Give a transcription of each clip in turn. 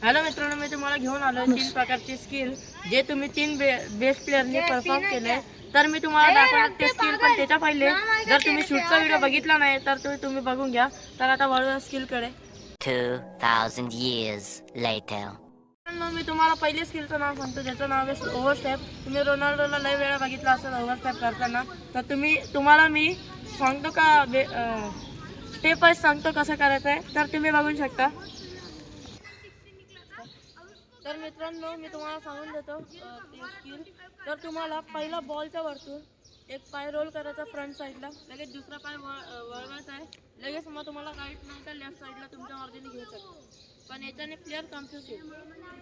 Hello मित्रांनो, मी तुम्हाला घेऊन आलो 3 प्रकारचे स्किल जे तुम्ही 3 बेस्ट प्लेयरने परफॉर्म केले. तर मी तुम्हाला दाखवणार ते स्किल, पण त्याच्या पहिले जर तुम्ही शूटचा व्हिडिओ बघितला नाही तर तुम्ही बघून घ्या. तर आता वळूया स्किलकडे. 2000 years later. मी तुम्हाला पहिले स्किलचं नाव सांगतो, ज्याचं नाव आहे ओव्हरस्टेप. तुम्ही रोनाल्डोला लय वेळा बघितला असेल ओव्हरस्टेप करताना. तर तुम्हाला मी सांगतो का स्टेप वाईज सांगतो कसं करायचं आहे, तर तुम्ही बघू शकता. तर मित्रांनो, मी तुम्हाला सांगून देतो ते स्किल. तर तुम्हाला पहिला बॉलच्या वरतून एक पाय रोल करायचा फ्रंट साईडला, लगेच दुसरा पाय वळवायचा आहे, लगेच मग तुम्हाला राईट नाही तर लेफ्ट साईडला तुमच्या मर्जीने घेऊ शकतो. पण याच्याने प्लेअर कन्फ्यूज होईल.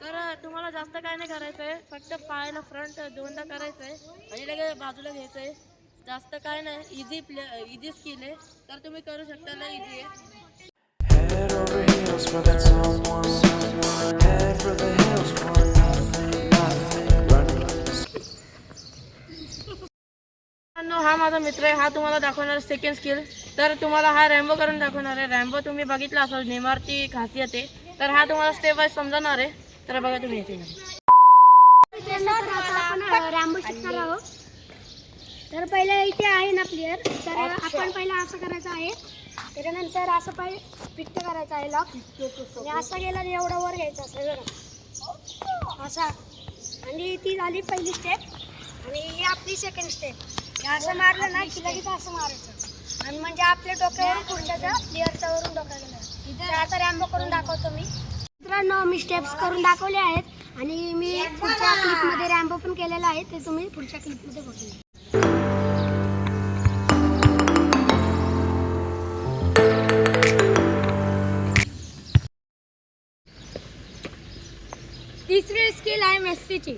तर तुम्हाला जास्त काय नाही करायचं आहे, फक्त पायाला फ्रंट दोनदा करायचं आहे आणि लगेच बाजूला घ्यायचं आहे. जास्त काय नाही, इझी स्किल आहे, तर तुम्ही करू शकता. लय इझी आहे. Head over heels for that someone. Head for the hills for nothing, nothing. Running हा माझा मित्र आहे. हा तुम्हाला दाखवणार सेकंड स्किल. तर तुम्हाला हा रॅम्बो करून दाखवणार आहे. रॅम्बो तुम्ही बघितला असाल, नेमारची खासियत आहे. तर हा तुम्हाला स्टेप वाईज समजणार आहे. तर बघा तुम्ही इथे. आपण रॅम्बो शिकणार आहोत. तर पहिले इथे आहे ना प्लेअर, तर आपण पहिला असं करायचं आहे, त्याच्यानंतर असं पाय फिट करायचं आहे लॉक, आणि असं गेलं आणि एवढं वर घ्यायचं असं असा. आणि ती झाली पहिली स्टेप, आणि ही आपली सेकंड स्टेप. असं मारलं ना की लगेच असं मारायचं, आणि म्हणजे आपल्या डोक्यावरून पुढच्याच्या प्लेअरच्या वरून डोक्याला गेलं. तर आता रॅम्बो करून दाखवतो मी. मित्रांनो, मी स्टेप्स करून दाखवले आहेत, आणि मी पुढच्या क्लिपमध्ये रॅम्बो पण केलेला आहे, ते तुम्ही पुढच्या क्लिपमध्ये बघूया. तिसरी स्किल आहे मेस्सीची,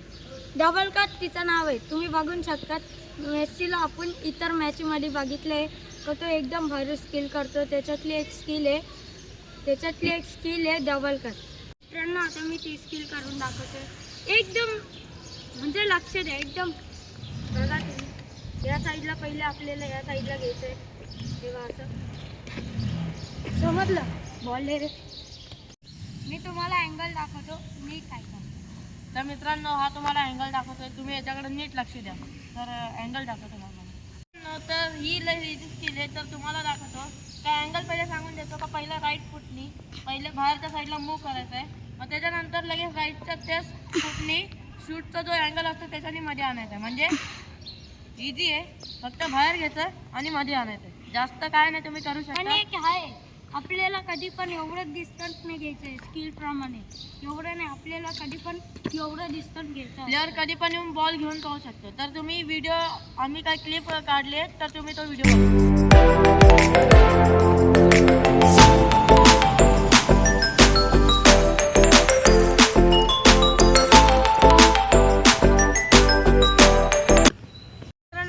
डबल कट तिचं नाव आहे. तुम्ही बघू शकता मेस्सीला आपण इतर मॅचमध्ये बघितले का तो एकदम भारी स्किल करतो. त्याच्यातली एक स्किल आहे डबल कट. मित्रांनो, आता मी ती स्किल करून दाखवते. एकदम म्हणजे लक्ष द्या, एकदम बघा तुम्ही. या साईडला पहिले आपल्याला या साईडला घ्यायचं आहे, तेव्हा असं समजलं. बॉल रे, मी तुम्हाला अँगल दाखवतो, मी काय करतो. तर मित्रांनो, हा तुम्हाला अँगल दाखवतोय. तुम्ही याच्याकडे नीट लक्ष द्या. तर अँगल दाखवतो तुम्हाला. तर ही लय इझी स्किल आहे. तर तुम्हाला दाखवतो काय अँगल पहिले सांगून देतो का. पहिलं राईट फुटनी पहिले बाहेरच्या साईडला मूव्ह करायचं आहे, मग त्याच्यानंतर लगेच राईटच्या त्याच फुटनी शूटचा जो अँगल असतो त्याच्याने मध्ये आणायचा आहे. म्हणजे इझी आहे, फक्त बाहेर घ्यायचं आणि मध्ये आणायचं आहे. जास्त काय नाही, तुम्ही करू शकता. आणि एक आहे, आपल्याला कधी पण एवढं डिस्टन्स नाही घ्यायचं आहे. स्किल प्रमाणे एवढं नाही, आपल्याला कधी पण एवढं डिस्टन्स घ्यायचं. प्लेअर कधी पण येऊन बॉल घेऊन पाहू शकतो. तर तुम्ही व्हिडिओ, आम्ही काय क्लिप काढले, तर तुम्ही तो व्हिडिओ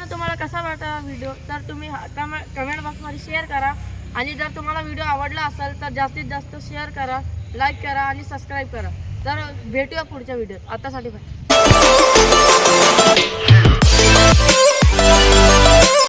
तुम्हाला कसा वाटला व्हिडिओ, तर तुम्ही कमेंट बॉक्समध्ये शेअर करा. आणि जर तुम्हाला व्हिडिओ आवडला असेल तर जास्तीत जास्त शेअर करा, लाईक करा आणि सबस्क्राईब करा. तर भेटूया पुढच्या व्हिडिओत. आतासाठी बाय.